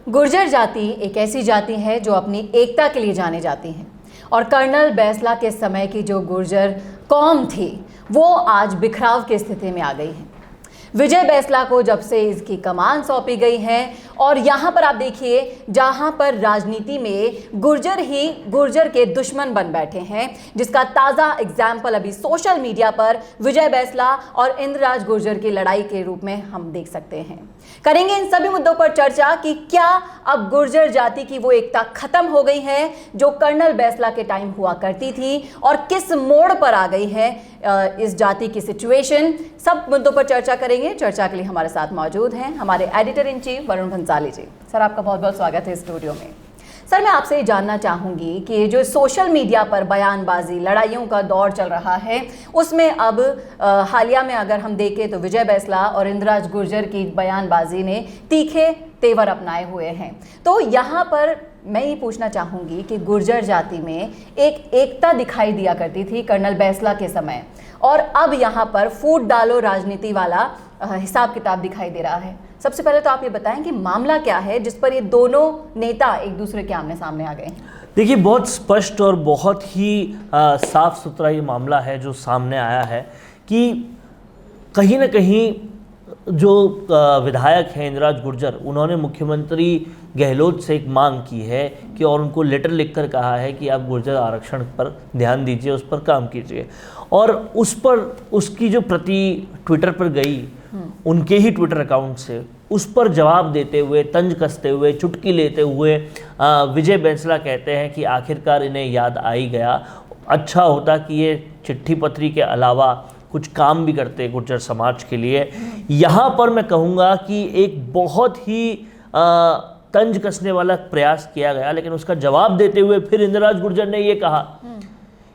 गुर्जर जाति एक ऐसी जाति है जो अपनी एकता के लिए जाने जाती है और कर्नल बैसला के समय की जो गुर्जर कौम थी वो आज बिखराव की स्थिति में आ गई है। विजय बैसला को जब से इसकी कमान सौंपी गई है और यहाँ पर आप देखिए जहाँ पर राजनीति में गुर्जर ही गुर्जर के दुश्मन बन बैठे हैं, जिसका ताज़ा एग्जाम्पल अभी सोशल मीडिया पर विजय बैसला और इंद्रराज गुर्जर की लड़ाई के रूप में हम देख सकते हैं। करेंगे इन सभी मुद्दों पर चर्चा कि क्या अब गुर्जर जाति की वो एकता खत्म हो गई है जो कर्नल बैसला के टाइम हुआ करती थी और किस मोड़ पर आ गई है इस जाति की सिचुएशन। सब मुद्दों पर चर्चा करेंगे। चर्चा के लिए हमारे साथ मौजूद हैं हमारे editor in chief Varun Bhansali ji. Sir, आपका बहुत बहुत स्वागत है स्टूडियो में। सर, मैं आपसे ये जानना चाहूँगी कि जो सोशल मीडिया पर बयानबाजी लड़ाइयों का दौर चल रहा है उसमें अब हालिया में अगर हम देखें तो विजय बैसला और इंद्रराज गुर्जर की बयानबाजी ने तीखे तेवर अपनाए हुए हैं। तो यहाँ पर मैं ये पूछना चाहूँगी कि गुर्जर जाति में एक एकता दिखाई दिया करती थी कर्नल बैसला के समय और अब यहाँ पर फूट डालो राजनीति वाला हिसाब किताब दिखाई दे रहा है। सबसे पहले तो आप ये बताएं कि मामला क्या है जिस पर ये दोनों नेता एक दूसरे के आमने सामने आ गए हैं। देखिए, बहुत स्पष्ट और बहुत ही साफ सुथरा ये मामला है जो सामने आया है कि कहीं ना कहीं जो विधायक हैं इंद्रराज गुर्जर, उन्होंने मुख्यमंत्री गहलोत से एक मांग की है कि और उनको लेटर लिखकर कहा है कि आप गुर्जर आरक्षण पर ध्यान दीजिए, उस पर काम कीजिए। और उस पर उसकी जो प्रति ट्विटर पर गई उनके ही ट्विटर अकाउंट से उस पर जवाब देते हुए, तंज कसते हुए, चुटकी लेते हुए विजय बैसला कहते हैं कि आखिरकार इन्हें याद आ ही गया। अच्छा होता कि ये चिट्ठी पत्री के अलावा कुछ काम भी करते गुर्जर समाज के लिए। यहाँ पर मैं कहूँगा कि एक बहुत ही तंज कसने वाला प्रयास किया गया, लेकिन उसका जवाब देते हुए फिर इंद्रराज गुर्जर ने ये कहा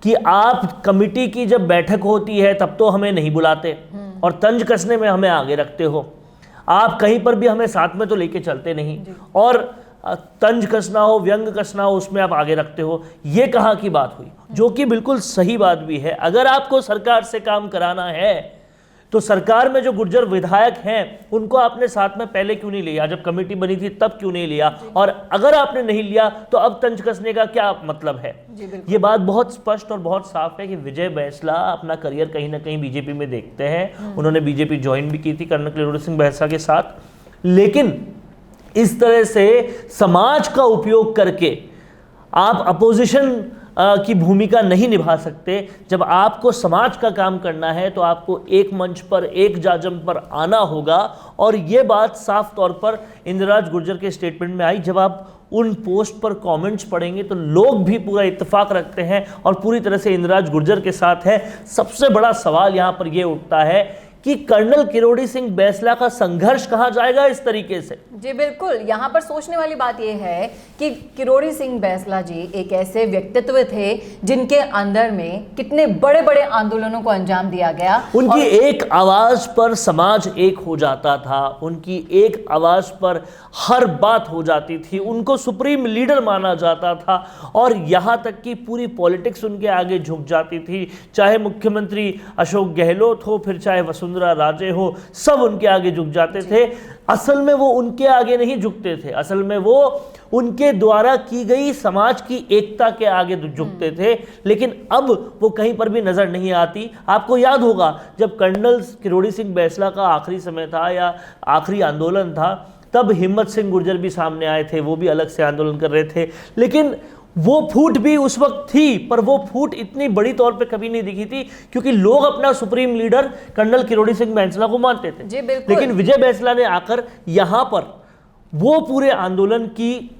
कि आप कमेटी की जब बैठक होती है तब तो हमें नहीं बुलाते और तंज कसने में हमें आगे रखते हो। आप कहीं पर भी हमें साथ में तो लेके चलते नहीं और तंज कसना हो, व्यंग कसना हो, उसमें आप आगे रखते हो। ये कहाँ की बात हुई, जो कि बिल्कुल सही बात भी है। अगर आपको सरकार से काम कराना है तो सरकार में जो गुर्जर विधायक हैं उनको आपने साथ में पहले क्यों नहीं लिया, जब कमेटी बनी थी तब क्यों नहीं लिया, और अगर आपने नहीं लिया तो अब तंज कसने का क्या मतलब है। ये बात बहुत स्पष्ट और बहुत साफ है कि विजय बैसला अपना करियर कहीं ना कहीं बीजेपी में देखते हैं। उन्होंने बीजेपी ज्वाइन भी की थी कर्नल किरोड़ी सिंह बैसला के साथ, लेकिन इस तरह से समाज का उपयोग करके आप अपोजिशन की भूमिका नहीं निभा सकते। जब आपको समाज का काम करना है तो आपको एक मंच पर, एक जाजम पर आना होगा। और ये बात साफ तौर पर इंद्रराज गुर्जर के स्टेटमेंट में आई। जब आप उन पोस्ट पर कमेंट्स पढ़ेंगे तो लोग भी पूरा इत्तेफाक रखते हैं और पूरी तरह से इंद्रराज गुर्जर के साथ है। सबसे बड़ा सवाल यहाँ पर यह उठता है कि कर्नल किरोड़ी सिंह बैसला का संघर्ष कहां जाएगा इस तरीके से। जी बिल्कुल, यहाँ पर सोचने वाली बात यह है कि किरोड़ी सिंह बैसला जी एक ऐसे व्यक्तित्व थे जिनके अंदर में कितने बड़े बड़े आंदोलनों को अंजाम दिया गया। उनकी एक आवाज पर समाज एक हो जाता था, उनकी एक आवाज पर हर बात हो जाती थी, उनको सुप्रीम लीडर माना जाता था और यहाँ तक कि पूरी पॉलिटिक्स उनके आगे झुक जाती थी। चाहे मुख्यमंत्री अशोक गहलोत हो, फिर चाहे वसुंधरा राजे हो, सब उनके आगे झुक जाते थे। असल में वो उनके आगे नहीं झुकते थे, असल में वो उनके द्वारा की गई समाज की एकता के आगे झुकते थे। लेकिन अब वो कहीं पर भी नजर नहीं आती। आपको याद होगा जब कर्नल किरोड़ी सिंह बैसला का आखिरी समय था या आखिरी आंदोलन था, तब हिम्मत सिंह गुर्जर भी सामने आए थे, वो भी अलग से आंदोलन कर रहे थे। लेकिन वो फूट भी उस वक्त थी, पर वो फूट इतनी बड़ी तौर पे कभी नहीं दिखी थी क्योंकि लोग अपना supreme leader colonel Kirori Singh Bainsla को मानते थे। जी बिल्कुल। लेकिन विजय बैसला ने आकर यहाँ पर वो पूरे आंदोलन की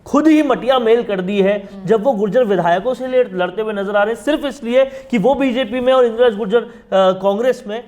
खुद ही मटिया मेल कर दी है जब वो गुर्जर विधायकों से लड़ते हुए नजर आ रहे हैं, सिर्फ इसलिए कि वो बीजेपी में और इंद्रराज गुर्जर कांग्रेस में।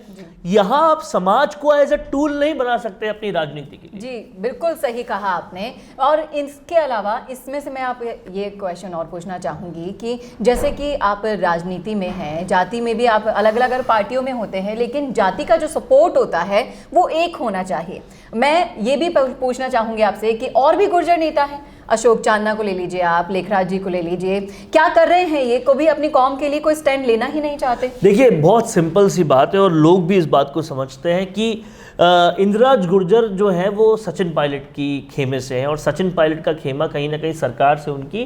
यहाँ आप समाज को एज ए टूल नहीं बना सकते अपनी राजनीति के लिए। जी बिल्कुल सही कहा आपने। और इसके अलावा इसमें से मैं आप ये क्वेश्चन और पूछना चाहूँगी कि जैसे कि आप राजनीति में हैं, जाति में भी आप अलग अलग पार्टियों में होते हैं, लेकिन जाति का जो सपोर्ट होता है वो एक होना चाहिए। मैं ये भी पूछना चाहूँगी आपसे कि और भी गुर्जर नेता हैं, अशोक चांदना को ले लीजिए, आप लेखराज जी को ले लीजिए, क्या कर रहे हैं ये? कभी अपनी कौम के लिए कोई स्टैंड लेना ही नहीं चाहते। देखिए, बहुत सिंपल सी बात है और लोग भी इस बात को समझते हैं कि इंदिराज गुर्जर जो है वो सचिन पायलट की खेमे से है, और सचिन पायलट का खेमा कहीं ना कहीं सरकार से उनकी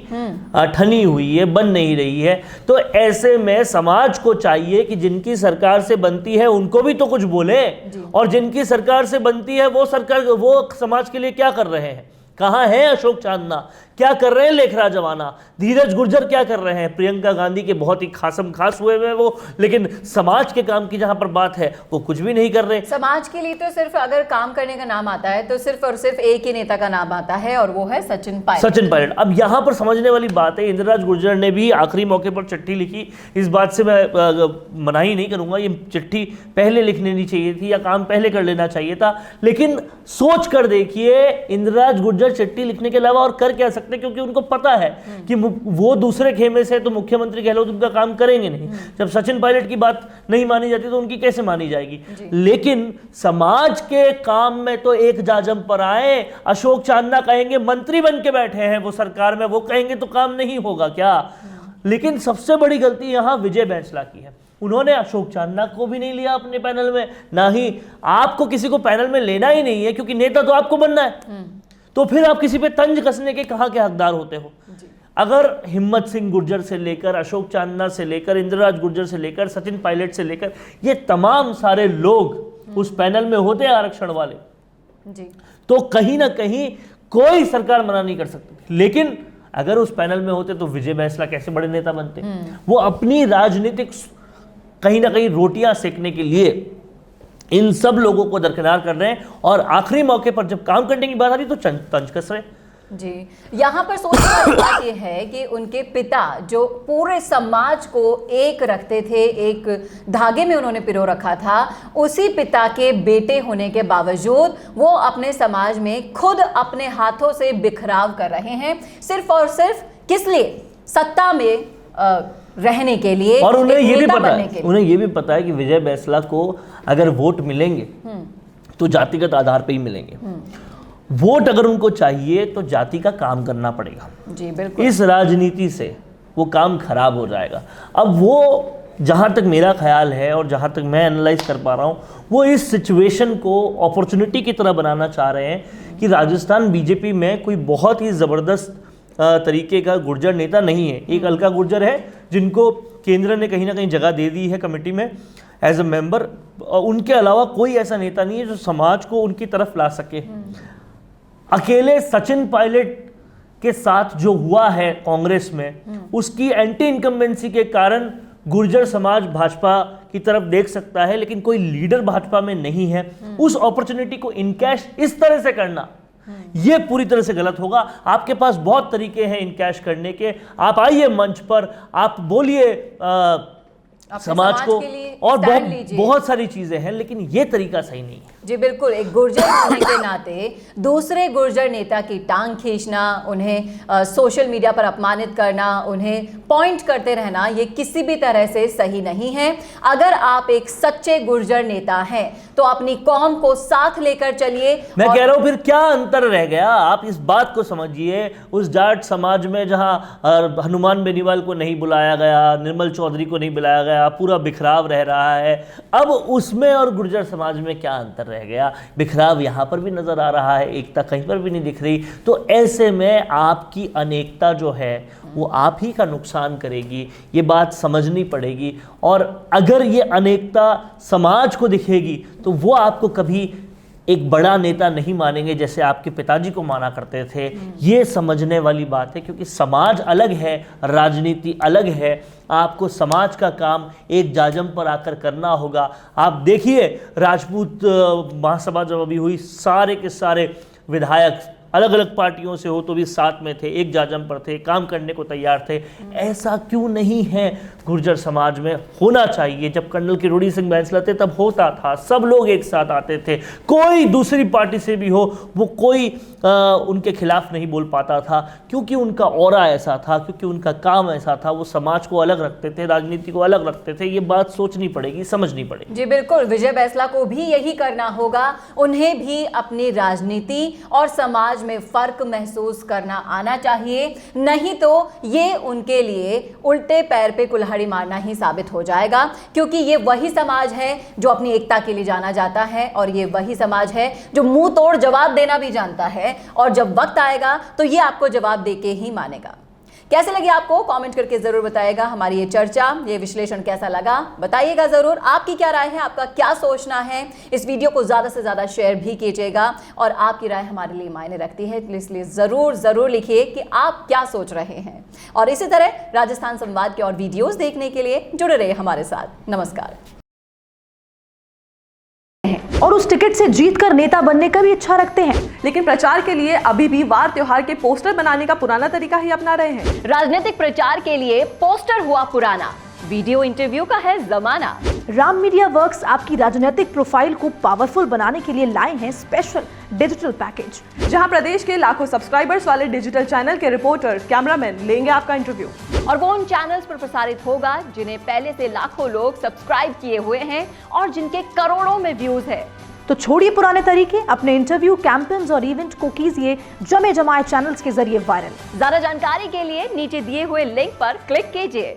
ठनी हुई है, बन नहीं रही है। तो ऐसे में समाज को चाहिए कि जिनकी सरकार से बनती है उनको भी तो कुछ बोले, और जिनकी सरकार से बनती है वो समाज के लिए क्या कर रहे हैं। कहाँ है अशोक चांदना, क्या कर रहे हैं लेखराज अवाना, धीरज गुर्जर क्या कर रहे हैं, प्रियंका गांधी के बहुत ही खासम खास हुए हैं वो, लेकिन समाज के काम की जहां पर बात है वो कुछ भी नहीं कर रहे। समाज के लिए तो सिर्फ अगर काम करने का नाम आता है तो सिर्फ और सिर्फ एक ही नेता का नाम आता है, और वो है सचिन पायलट। अब यहां पर समझने वाली बात है, इंदिराज गुर्जर ने भी आखिरी मौके पर चिट्ठी लिखी। इस बात से मैं मनाही नहीं करूंगा, ये चिट्ठी पहले लिख लेनी चाहिए थी या काम पहले कर लेना चाहिए था, लेकिन सोच कर देखिए इंदिराज गुर्जर चिट्ठी लिखने के अलावा और कर क्या सकते, क्योंकि उनको पता है कि वो दूसरे खेमे से तो मुख्यमंत्री गहलोत उनका काम करेंगे नहीं। जब सचिन पायलट की बात नहीं मानी जाती तो उनकी कैसे मानी जाएगी। लेकिन समाज के काम में तो एक जाजम पर आए। अशोक चांदना कहेंगे मंत्री बन के बैठे हैं वो सरकार में, वो कहेंगे तो काम नहीं होगा क्या। लेकिन सबसे बड़ी गलती यहां विजय बैंसला की है, उन्होंने अशोक चांदना को भी नहीं लिया अपने पैनल में, ना ही आपको किसी को पैनल में लेना ही नहीं है, क्योंकि नेता तो आपको बनना है। तो फिर आप किसी पे तंज कसने के कहाँ के हकदार होते हो। अगर हिम्मत सिंह गुर्जर से लेकर अशोक चांदना से लेकर इंदिराज गुर्जर से लेकर सचिन पायलट से लेकर ये तमाम सारे लोग उस पैनल में होते आरक्षण वाले जी, तो कहीं ना कहीं कोई सरकार मना नहीं कर सकती। लेकिन अगर उस पैनल में होते तो विजय बैंसला कैसे बड़े नेता बनते। वो अपनी राजनीतिक कहीं ना कहीं रोटियां सेकने के लिए इन सब लोगों को दरकिनार कर रहे हैं, और आखिरी मौके पर जब काम करने की बात आ रही तो तंज कस रहे। जी, यहाँ पर सोचने वाली बात यह है कि उनके पिता जो पूरे समाज को एक रखते थे, एक धागे में उन्होंने पिरो रखा था, उसी पिता के बेटे होने के बावजूद वो अपने समाज में खुद अपने हाथों से बिखराव कर रहे हैं, सिर्फ और सिर्फ किस लिए, सत्ता में रहने के लिए। और उन्हें ये भी पता है कि विजय बैंसला को अगर वोट मिलेंगे तो जातिगत आधार पे ही मिलेंगे। वोट अगर उनको चाहिए तो जाति का काम करना पड़ेगा। जी बिल्कुल। इस राजनीति से वो काम खराब हो जाएगा। अब वो जहाँ तक मेरा ख्याल है और जहाँ तक मैं एनालाइज कर पा रहा हूँ, वो इस सिचुएशन को अपॉर्चुनिटी की तरह बनाना चाह रहे हैं कि राजस्थान बीजेपी में कोई बहुत ही ज़बरदस्त तरीके का गुर्जर नेता नहीं है। एक अलका गुर्जर है जिनको केंद्र ने कहीं ना कहीं जगह दे दी है कमेटी में एज अ मेंबर, उनके अलावा कोई ऐसा नेता नहीं है जो समाज को उनकी तरफ ला सके। अकेले सचिन पायलट के साथ जो हुआ है कांग्रेस में, उसकी एंटी इनकम्बेंसी के कारण गुर्जर समाज भाजपा की तरफ देख सकता है, लेकिन कोई लीडर भाजपा में नहीं है। उस अपॉर्चुनिटी को इनकैश इस तरह से करना, ये पूरी तरह से गलत होगा। आपके पास बहुत तरीके हैं इनकैश करने के, आप आइए मंच पर, आप बोलिए समाज को, और बहुत सारी चीजें हैं, लेकिन ये तरीका सही नहीं है। जी बिल्कुल, एक गुर्जर होने के नाते दूसरे गुर्जर नेता की टांग खींचना, उन्हें सोशल मीडिया पर अपमानित करना, उन्हें पॉइंट करते रहना, ये किसी भी तरह से सही नहीं है। अगर आप एक सच्चे गुर्जर नेता हैं तो अपनी कौम को साथ लेकर चलिए। मैं कह रहा हूं फिर क्या अंतर रह गया, आप इस बात को समझिए। उस जाट समाज में जहां हनुमान बेनीवाल को नहीं बुलाया गया, निर्मल चौधरी को नहीं बुलाया गया, पूरा बिखराव रह रहा है, अब उसमें और गुर्जर समाज में क्या अंतर रह गया। बिखराव यहां पर भी नजर आ रहा है, एकता कहीं पर भी नहीं दिख रही। तो ऐसे में आपकी अनेकता जो है वो आप ही का नुकसान करेगी, ये बात समझनी पड़ेगी। और अगर ये अनेकता समाज को दिखेगी तो वो आपको कभी एक बड़ा नेता नहीं मानेंगे जैसे आपके पिताजी को माना करते थे। ये समझने वाली बात है, क्योंकि समाज अलग है, राजनीति अलग है। आपको समाज का काम एक जाजम पर आकर करना होगा। आप देखिए राजपूत महासभा जब अभी हुई, सारे के सारे विधायक अलग अलग पार्टियों से हो तो भी साथ में थे, एक जाजम पर थे, काम करने को तैयार थे। ऐसा क्यों नहीं है गुर्जर समाज में? होना चाहिए। जब कर्नल किरोड़ी सिंह बैंसला थे तब होता था, सब लोग एक साथ आते थे, कोई दूसरी पार्टी से भी हो वो कोई उनके खिलाफ नहीं बोल पाता था, क्योंकि उनका ऑरा ऐसा था, क्योंकि उनका काम ऐसा था। वो समाज को अलग रखते थे, राजनीति को अलग रखते थे। ये बात सोचनी पड़ेगी, समझनी पड़ेगी। जी बिल्कुल, विजय बैंसला को भी यही करना होगा। उन्हें भी अपनी राजनीति और समाज में फर्क महसूस करना आना चाहिए, नहीं तो ये उनके लिए उल्टे पैर पे कुल्हाड़ी मारना ही साबित हो जाएगा, क्योंकि ये वही समाज है जो अपनी एकता के लिए जाना जाता है और ये वही समाज है जो मुंह तोड़ जवाब देना भी जानता है और जब वक्त आएगा तो ये आपको जवाब देके ही मानेगा। कैसे लगी आपको कमेंट करके जरूर बताइएगा। हमारी ये चर्चा, ये विश्लेषण कैसा लगा बताइएगा जरूर। आपकी क्या राय है, आपका क्या सोचना है? इस वीडियो को ज्यादा से ज्यादा शेयर भी कीजिएगा और आपकी राय हमारे लिए मायने रखती है, इसलिए जरूर लिखिए कि आप क्या सोच रहे हैं। और इसी तरह राजस्थान संवाद के और वीडियोस देखने के लिए जुड़े रहिए हमारे साथ। नमस्कार। और उस टिकट से जीतकर नेता बनने का भी इच्छा रखते हैं, लेकिन प्रचार के लिए अभी भी वार त्योहार के पोस्टर बनाने का पुराना तरीका ही अपना रहे हैं। राजनीतिक प्रचार के लिए पोस्टर हुआ पुराना, वीडियो इंटरव्यू का है जमाना। राम मीडिया वर्क्स आपकी राजनीतिक प्रोफाइल को पावरफुल बनाने के लिए लाए हैं स्पेशल डिजिटल पैकेज, जहां प्रदेश के लाखों सब्सक्राइबर्स वाले डिजिटल चैनल के रिपोर्टर, कैमरामैन लेंगे आपका इंटरव्यू। और वो उन चैनल्स पर प्रसारित होगा जिन्हें पहले से लाखों लोग सब्सक्राइब किए हुए हैं और जिनके करोड़ों में व्यूज है। तो छोड़िए पुराने तरीके, अपने इंटरव्यू, कैंपेन्स और इवेंट को कीजिए जमे जमाए चैनल्स के जरिए वायरल। ज्यादा जानकारी के लिए नीचे दिए हुए लिंक पर क्लिक कीजिए।